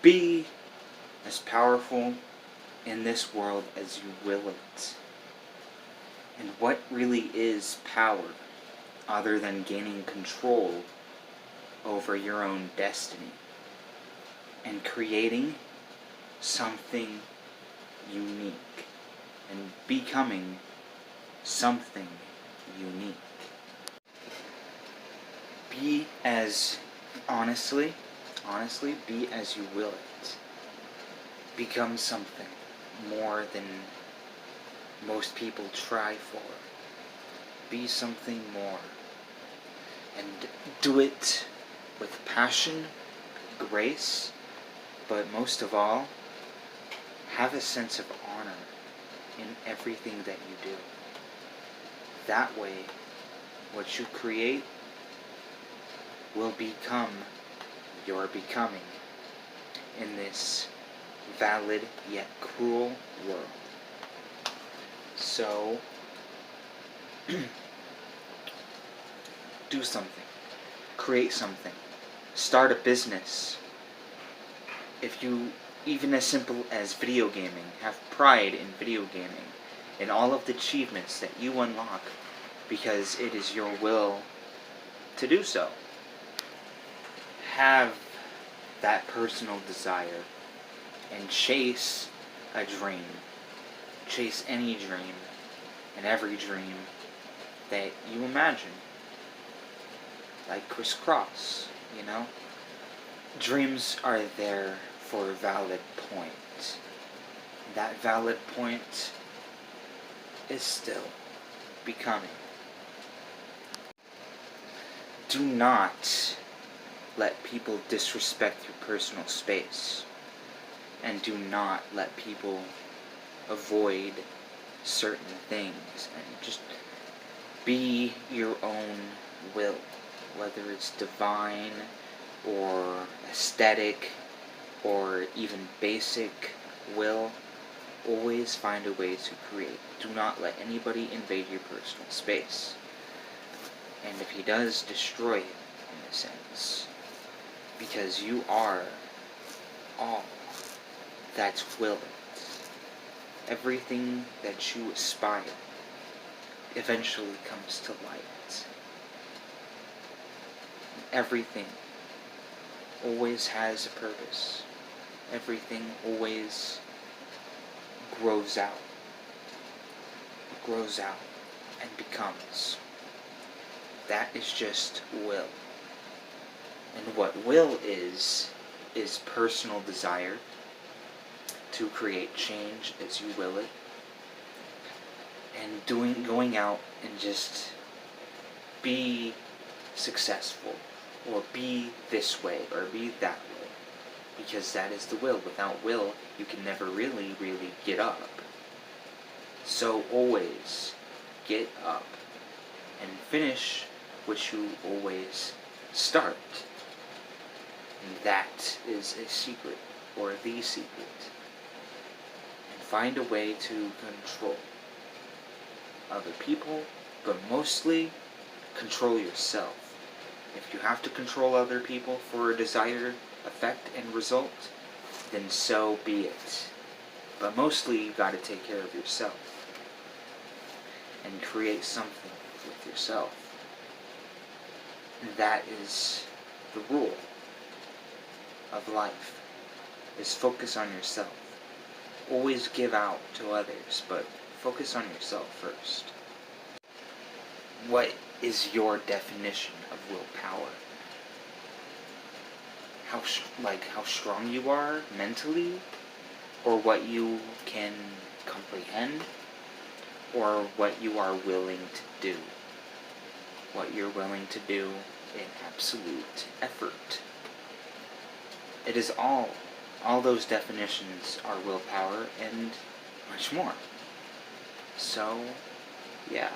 Be as powerful in this world as you will it. And what really is power other than gaining control over your own destiny and creating something unique and becoming something unique? Be as honestly, be as you will it. Become something more than most people try for. Be something more. And do it with passion, grace, but most of all, have a sense of honor in everything that you do. That way, what you create will become your becoming in this valid yet cruel world. So, do something. Create something. Start a business. If you, even as simple as video gaming, have pride in video gaming and all of the achievements that you unlock because it is your will to do so. Have that personal desire and chase a dream. Chase any dream and every dream that you imagine. Like crisscross, you know? Dreams are there for a valid point. That valid point is still becoming. Do not let people disrespect your personal space. And do not let people avoid certain things. And just be your own will. Whether it's divine or aesthetic or even basic will, always find a way to create. Do not let anybody invade your personal space. And if he does, destroy it, in a sense. Because you are all that will it. Everything that you aspire eventually comes to light. Everything always has a purpose. Everything always grows out. It grows out and becomes. That is just will. And what will is personal desire to create change as you will it. And going out and just be successful. Or be this way, or be that way. Because that is the will. Without will, you can never really get up. So always get up and finish what you always start. And that is a secret, or the secret. And find a way to control other people, but mostly control yourself. If you have to control other people for a desired effect and result, then so be it. But mostly you gotta take care of yourself. And create something with yourself. And that is the rule of life. Is focus on yourself. Always give out to others, but focus on yourself first. What is your definition of willpower? How strong you are mentally, or what you can comprehend, or what you are willing to do. What you're willing to do in absolute effort. It is all those definitions are willpower and much more. So, yeah.